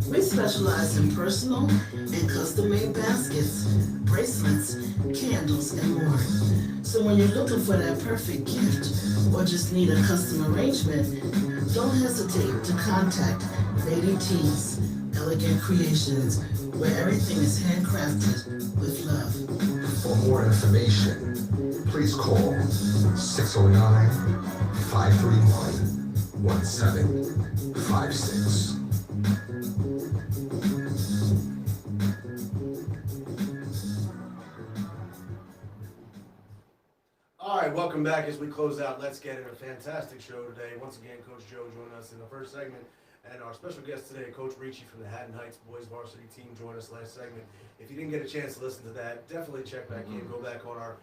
We specialize in personal and custom-made baskets, bracelets, candles, and more. So when you're looking for that perfect gift or just need a custom arrangement, don't hesitate to contact Lady T's Elegant Creations, where everything is handcrafted with love. For more information, please call 609 531 1756. All right, welcome back as we close out. Let's get it. A fantastic show today. Once again, Coach Joe joined us in the first segment. And our special guest today, Coach Ricci from the Haddon Heights boys varsity team, joined us last segment. If you didn't get a chance to listen to that, definitely check back in. Go back on our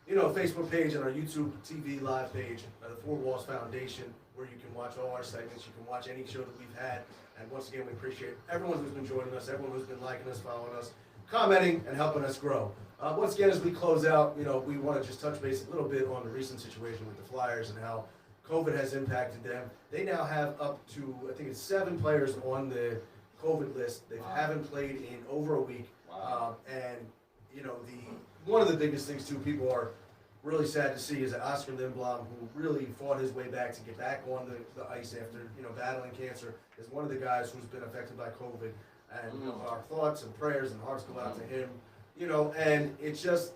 Facebook page and our YouTube TV live page, the Four Walls Foundation, where you can watch all our segments. You can watch any show that we've had. And once again, we appreciate everyone who's been joining us, everyone who's been liking us, following us, commenting, and helping us grow. Once again, as we close out, we want to just touch base a little bit on the recent situation with the Flyers and how COVID has impacted them. They now have up to, I think it's 7 players on the COVID list. They haven't played in over a week. One of the biggest things too, people are really sad to see, is that Oscar Lindblom, who really fought his way back to get back on the ice after battling cancer, is one of the guys who's been affected by COVID. And our thoughts and prayers and hearts go out to him. And it's just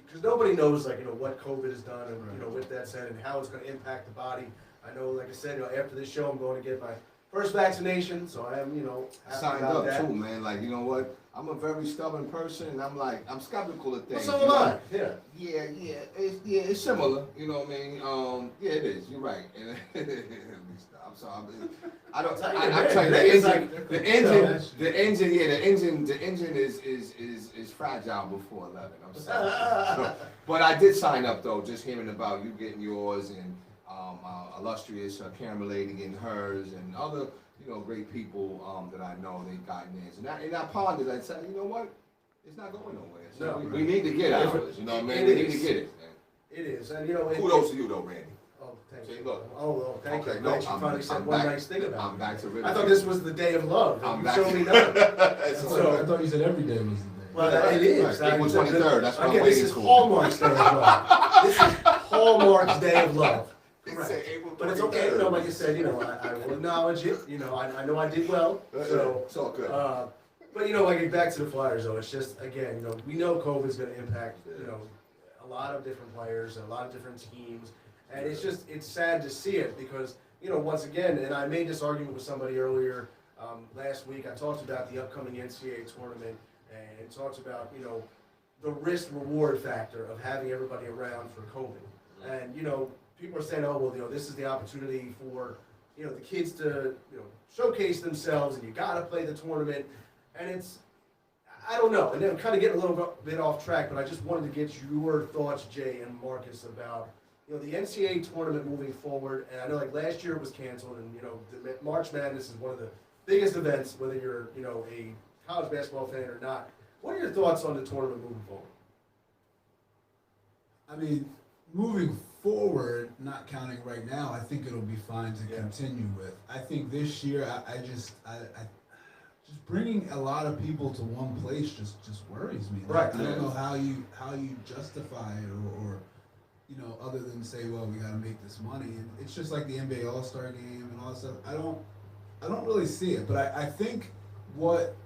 because nobody knows what COVID has done, and with that said, and how it's going to impact the body. I know, like I said, after this show, I'm going to get my first vaccination, so I am, happy signed about up that. too, man. Like, you know what? I'm a very stubborn person, and I'm skeptical of things. Well, so am I. Yeah. Yeah, it's similar. You know what I mean? Yeah, it is. You're right. I'm sorry. I don't. I'm telling you, the engine is fragile before 11. I'm sorry. But I did sign up though, just hearing about you getting yours and illustrious Karen Lady getting hers and other great people that I know they've gotten theirs. And I pondered. I said, you know what? It's not going nowhere. So we need to get ours. You know what I mean? We need to get it. Man. It is, and kudos to you though, Randy. Oh, thank See, you. look. Thank you. Okay, Glad no, you finally said one nice thing about I'm it. back to I thought this was the day of love. I'm You back. showed me that. I thought you said every day was the day. Well, it is. Right. April 23rd, that's what I'm This waiting is for. Hallmark's Day of Love. This is Hallmark's Day of Love. He Correct. said April But it's okay, 23rd. like you said, I will acknowledge it. I know I did well. So It's all good. But back to the Flyers though, it's just again, we know COVID's going to impact, a lot of different players and a lot of different teams, and it's sad to see it because once again, and I made this argument with somebody earlier last week. I talked about the upcoming NCAA tournament and talked about the risk reward factor of having everybody around for COVID, and people are saying, oh well, this is the opportunity for the kids to showcase themselves, and you got to play the tournament. And I don't know, and then I'm kind of getting a little bit off track, but I just wanted to get your thoughts, Jay and Marcus, about the NCAA tournament moving forward. And I know last year it was canceled, and the March Madness is one of the biggest events, whether you're a college basketball fan or not. What are your thoughts on the tournament moving forward? I mean, moving forward, not counting right now, I think it'll be fine to continue with. I think this year, I just bringing a lot of people to one place just worries me. Right. I don't know how you justify it or other than say, well, we got to make this money. And it's just like the NBA All-Star Game and all that stuff. I don't really see it, but I think what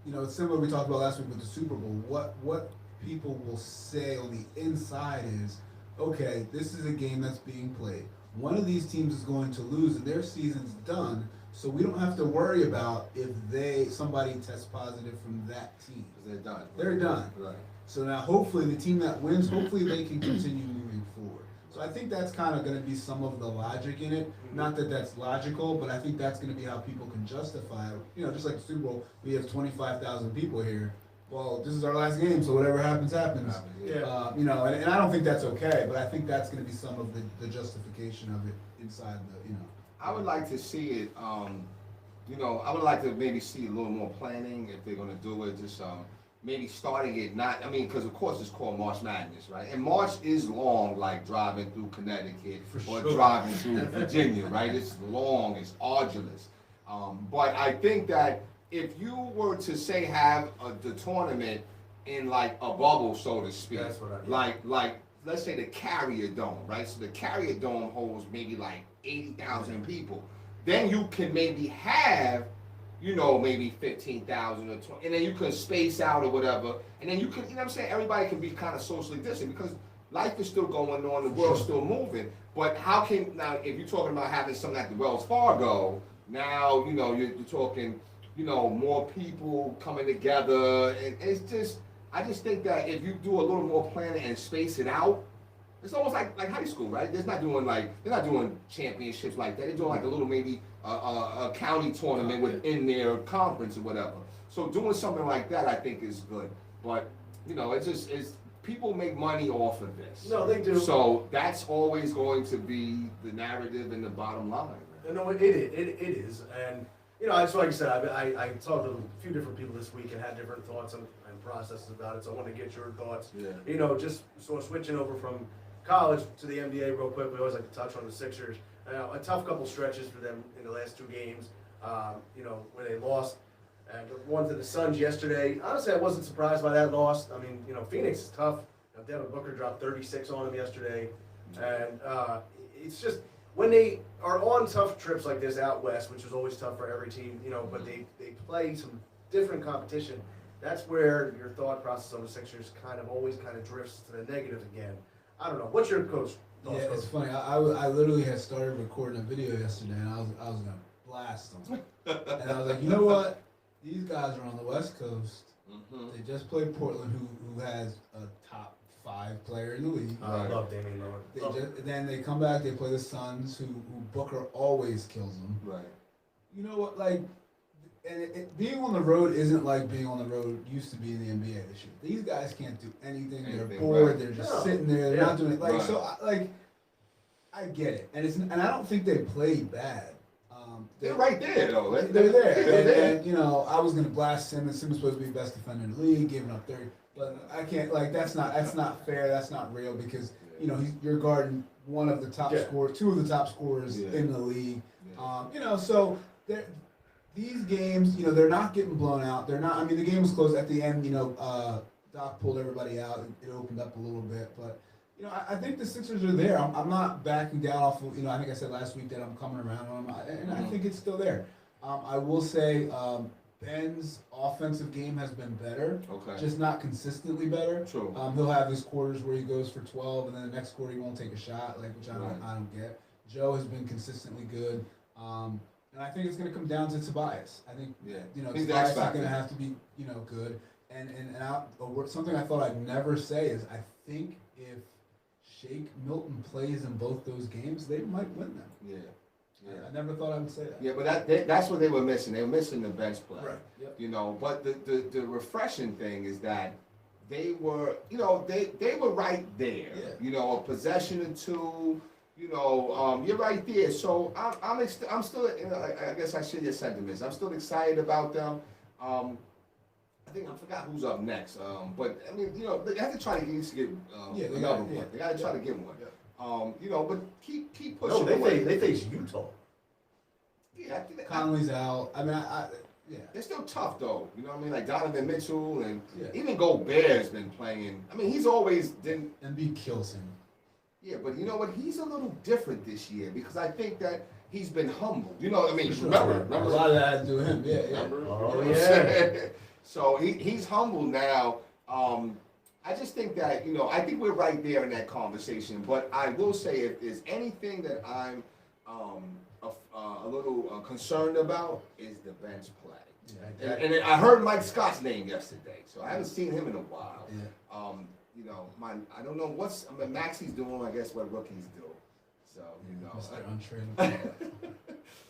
it's similar we talked about last week with the Super Bowl. What people will say on the inside is, okay, this is a game that's being played. One of these teams is going to lose, and their season's done. So we don't have to worry about if somebody tests positive from that team. They're done. They're done. Right. So now hopefully the team that wins, hopefully they can continue moving forward. So I think that's kind of going to be some of the logic in it. Not that that's logical, but I think that's going to be how people can justify it. Just like the Super Bowl, we have 25,000 people here. Well, this is our last game, so whatever happens, happens. Yeah. And I don't think that's okay, but I think that's going to be some of the justification of it inside the. I would like to see it. I would like to maybe see a little more planning if they're going to do it. Just maybe starting it because of course it's called March Madness, right? And March is long, like driving through Connecticut or driving through Virginia, right? It's long, it's arduous. But I think that if you were to say have the tournament in like a bubble, so to speak, That's what I- like let's say the Carrier Dome, right? So the Carrier Dome holds maybe like 80,000 people. Then you can maybe have, you know, maybe 15,000 or 20, and then you can space out or whatever, and then you can, you know what I'm saying? Everybody can be kind of socially distant because life is still going on, the world's still moving. But how can, now, if you're talking about having something at the Wells Fargo, now, you know, you're talking, you know, more people coming together, and it's just, I just think that if you do a little more planning and space it out, it's almost like high school, right? They're not doing championships like that. They're doing like a little maybe a county tournament within their conference or whatever. So doing something like that, I think, is good. But you know, it's people make money off of this. No, they do. So that's always going to be the narrative and the bottom line. No, it is, and you know, it's like I said, I talked to a few different people this week and had different thoughts and processes about it. So I want to get your thoughts. Yeah. You know, just sort of switching over from college to the NBA real quick. We always like to touch on the Sixers. A tough couple stretches for them in the last two games. You know, where they lost. One to the Suns yesterday. Honestly, I wasn't surprised by that loss. I mean, you know, Phoenix is tough. Devin Booker dropped 36 on him yesterday, and it's just when they are on tough trips like this out west, which is always tough for every team, you know, but they play some different competition. That's where your thought process on the Sixers always drifts to the negative again. I don't know. What's your coach? Yeah, it's funny. I literally had started recording a video yesterday, and I was gonna blast them, and I was like, you know what? These guys are on the West Coast. Mm-hmm. They just played Portland, who has a top 5 player in the league. I love Damian Lillard. Then they come back. They play the Suns, who Booker always kills them. Right. You know what? Like, and being on the road isn't like being on the road used to be in the NBA this year. These guys can't do anything. They're Anything, bored. right. They're just No. sitting there. They're not doing it. Like Right. so. I get it, and I don't think they played bad. They're right there though. They're there. They're there. And, you know, I was gonna blast Simmons. Simmons supposed to be the best defender in the league, giving up 30. But I can't. Like, that's not fair. That's not real because you know you're guarding one of the top scorers, 2 of the top scorers in the league. Yeah. You know, so these games, you know, they're not getting blown out. They're not. I mean, the game was close at the end. You know, Doc pulled everybody out. It opened up a little bit, but. You know, I think the Sixers are there. I'm not backing down off of, you know, I think I said last week that I'm coming around on them, and I think it's still there. I will say Ben's offensive game has been better, just not consistently better. True. He'll have his quarters where he goes for 12, and then the next quarter he won't take a shot, like which I don't get. Joe has been consistently good, and I think it's going to come down to Tobias. I think you know He's Tobias is X-factor. going to have to be good, and something I thought I'd never say is I think if Shake Milton plays in both those games, they might win them. Yeah. I never thought I would say that. Yeah, but that's what they were missing. They were missing the bench play. Right. Yep. You know, but the refreshing thing is that they were, you know, they were right there. Yeah. You know, a possession or two. You know, you're right there. So I'm still. You know, I guess I share your sentiments. I'm still excited about them. I forgot who's up next. But I mean, you know, they have to try to get another one. They got to try to get one. Yeah. You know, but keep pushing. No, away. they face Utah. Yeah, I think Conley's out. I mean, yeah. they're still tough though. You know what I mean? Like Donovan Mitchell and Yeah. even Gobert's been playing. I mean, he's always been. Embiid kills him. Yeah, but you know what? He's a little different this year because I think that he's been humbled. You know what I mean? For sure. Remember? A lot of that had to do with him. Yeah, yeah. Remember? Oh, You know what I'm yeah. saying? So he's humble now. I just think that, you know, I think we're right there in that conversation. But I will say, if there's anything that I'm a little concerned about, is the bench play. And I heard Mike Scott's name yesterday, so I haven't seen him in a while. Yeah. You know, I don't know Maxi's doing, I guess, what rookies do. So, you know. Mr.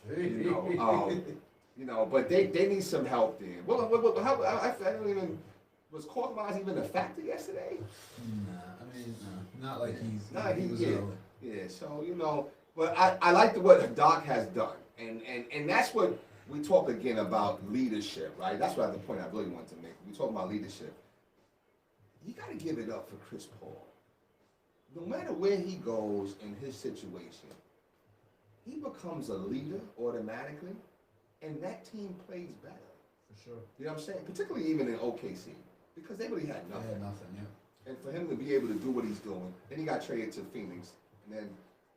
Untradeable. You know, but they need some help there. I don't even. Was Korkmaz even a factor yesterday? Nah, I mean, no, not like he's. Nah, he was yeah. early. Yeah, so, you know, but I like what Doc has done. And that's what we talk again about leadership, right? That's what the point I really wanted to make. We talk about leadership. You got to give it up for Chris Paul. No matter where he goes in his situation, he becomes a leader automatically, and that team plays better. For sure. You know what I'm saying? Particularly even in OKC, because they really had They nothing. had nothing, yeah. And for him to be able to do what he's doing, then he got traded to Phoenix, and then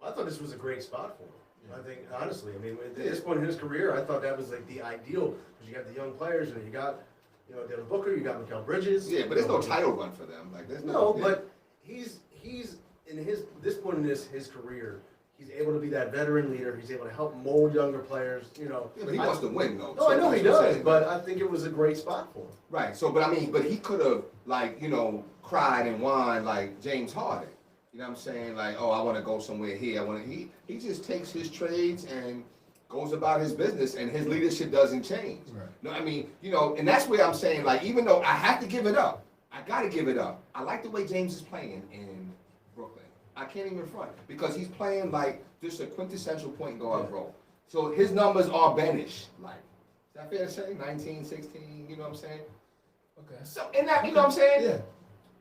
I thought this was a great spot for him. I think, honestly, I mean, at this point in his career, I thought that was like the ideal, because you got the young players, and you got, Devin Booker, you got Mikal Bridges. yeah, but there's no title run for them. Like there's No, yeah. but he's in this point in his career, he's able to be that veteran leader. He's able to help mold younger players. Yeah, but he wants to win though. No, I know he that's what I'm does, saying. but I think it was a great spot for him. Right. So, but I mean, but he could have cried and whined like James Harden. You know what I'm saying? Like, oh, I want to go somewhere here. He just takes his trades and goes about his business, and his leadership doesn't change. Right. No, I mean, and that's where I'm saying, like, even though I have to give it up, I got to give it up. I like the way James is playing in Brooklyn. I can't even front because he's playing like just a quintessential point guard role. So his numbers are Benish, like. Is that fair to say? 19, 16, you know what I'm saying? Okay. So, and that, you know what I'm saying? Yeah.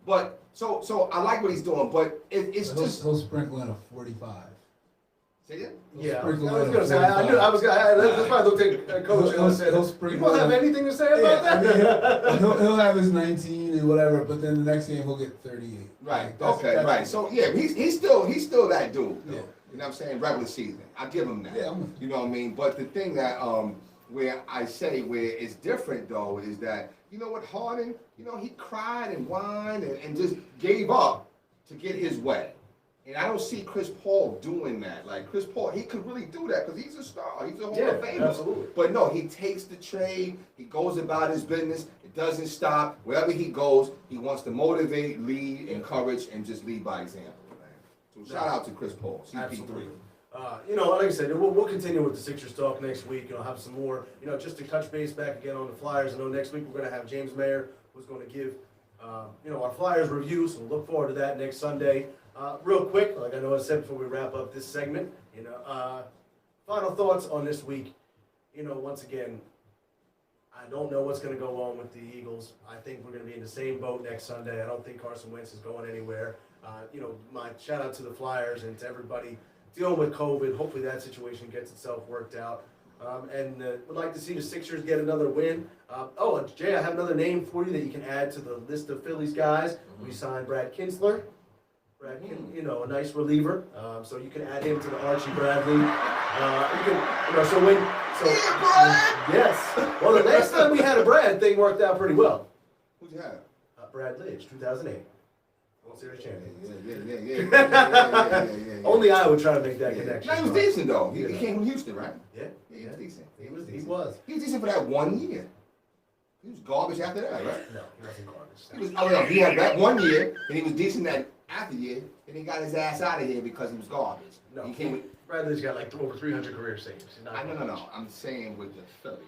But, so I like what he's doing, but it's He'll, just. he'll sprinkle in a 45. Say it? Yeah, I Sprinkle was in gonna a say. I knew. I was gonna. That's why I looked at Coach and said, He'll "You sprinkle don't have in- anything to say about Yeah, I that." mean, he'll have his 19 and whatever, but then the next game he'll get 38. Right. Like, that's- Okay. that's- Right. So yeah, he's still that dude. Though. Yeah. You know what I'm saying? Regular season, I give him that. Yeah, I'm with you. You know what I mean? But the thing that where I say where it's different though is that you know what Harden, he cried and whined and just gave up to get his way. And I don't see Chris Paul doing that. Like Chris Paul, he could really do that because he's a star. He's a Hall of Famer. Absolutely. But no, he takes the trade. He goes about his business. It doesn't stop. Wherever he goes, he wants to motivate, lead, encourage, and just lead by example. Man. So shout out to Chris Paul, CP3. Absolutely. Like I said, we'll continue with the Sixers talk next week. Have some more. Just to touch base back again on the Flyers. I know next week we're going to have James Mayer, who's going to give, our Flyers review. So we'll look forward to that next Sunday. Real quick, like I know I said before we wrap up this segment, final thoughts on this week. Once again, I don't know what's going to go on with the Eagles. I think we're going to be in the same boat next Sunday. I don't think Carson Wentz is going anywhere. My shout out to the Flyers and to everybody dealing with COVID. Hopefully that situation gets itself worked out. And would like to see the Sixers get another win. And Jay, I have another name for you that you can add to the list of Phillies guys. We signed Brad Kinsler. A nice reliever. So you can add him to the Archie Bradley. Yes. Well, the last time we had a Brad, thing worked out pretty well. Who'd you have? Brad Lidge, 2008. World Series champion. Yeah. Only I would try to make that connection. No, he was decent though. He came from Houston, right? Yeah. Yeah, he was decent. He was. He was decent for that 1 year. He was garbage after that, right? No, he wasn't garbage. He was. Oh no, he had that 1 year, and he was decent that after year, and he got his ass out of here because he was garbage. No, he came with. Bradley's got like over 300 career saves. No. I'm saying with the Phillies.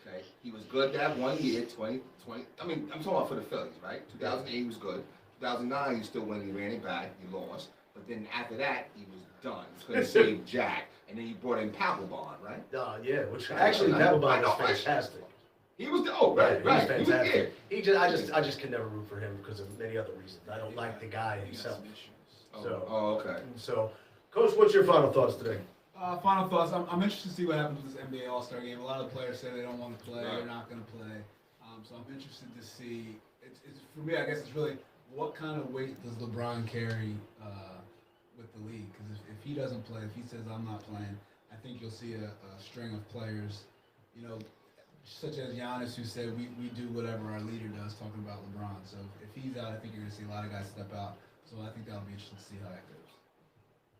Okay. He was good that 1 year, 2020. I mean, I'm talking about for the Phillies, right? 2008 he was good. 2009 he still won. He ran it back. He lost. But then after that he was done. He couldn't save Jack. And then you brought in Papelbon, right? Yeah, which actually Papelbon was fantastic. He was right. He was fantastic. He was, I just can never root for him because of many other reasons. I don't like the guy himself. okay. So, Coach, what's your final thoughts today? Final thoughts. I'm interested to see what happens with this NBA All-Star game. A lot of the players say they don't want to play. Right. They're not going to play. So I'm interested to see. It's for me. I guess it's really what kind of weight does LeBron carry with the league? Because if he doesn't play, if he says I'm not playing, I think you'll see a string of players, such as Giannis, who said we do whatever our leader does, talking about LeBron. So if he's out, I think you're going to see a lot of guys step out. So I think that'll be interesting to see how that goes.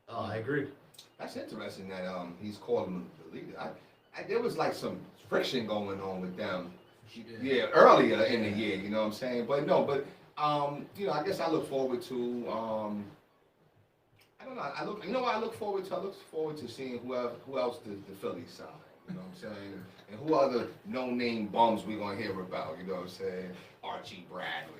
Oh, I agree. That's interesting that he's called him the leader. There was like some friction going on with them. Yeah, earlier in the year, you know what I'm saying? But I guess I look forward to I don't know. I look forward to seeing who else the Phillies sign. You know what I'm saying? And who other no-name bums we gonna hear about? You know what I'm saying? Archie Bradley.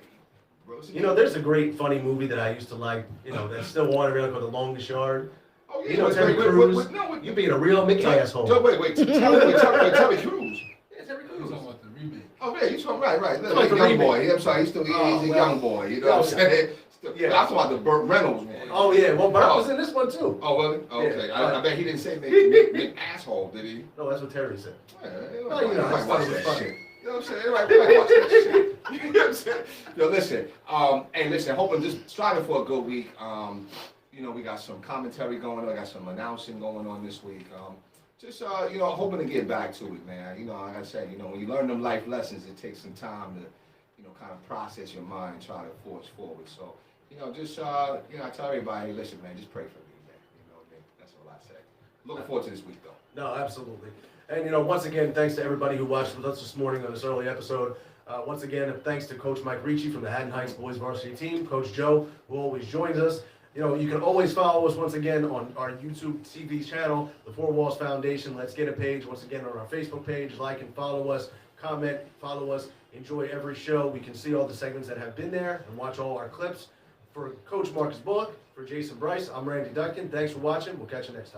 There's a great funny movie that I used to like. That's still wanted around called The Longest Yard. Oh yeah. Terry Crews. You being a real Mickey asshole. Wait. Terry Crews. Yeah, Terry He's Crews. talking about the remake. Oh yeah, you're talking right. Like Young remake. boy. I'm sorry, he's a young boy. You know what I'm saying? Yeah. I'm talking about the Burt Reynolds one. Oh yeah, well Burt was in this one too. Oh, well, okay. Yeah. I bet he didn't say Mick asshole, did he? No, that's what Terry said. Yeah, Well, you know, everybody it's watch funny, that it's funny. shit. You know what I'm saying? Everybody watch that shit. You know what I'm saying? Yo, listen. Hey, listen. Hoping, just striving for a good week. You know, we got some commentary going on. We got some announcing going on this week. Just you know, hoping to get back to it, man. You know, like I said, you know, when you learn them life lessons, it takes some time to, you know, kind of process your mind and try to forge forward. So, you know, just you know, I tell everybody, hey, listen, man, just pray for me, man. You know what I mean? That's all I say. Looking forward to this week, though. No, absolutely. And, you know, once again, thanks to everybody who watched with us this morning on this early episode. Once again, thanks to Coach Mike Ricci from the Haddon Heights boys varsity team, Coach Joe, who always joins us. You know, you can always follow us once again on our YouTube TV channel, the Four Walls Foundation. Let's Get a page. Once again, on our Facebook page, like and follow us, comment, follow us, enjoy every show. We can see all the segments that have been there and watch all our clips. For Coach Marcus Bullock, for Jason Bryce, I'm Randy Duncan. Thanks for watching. We'll catch you next time.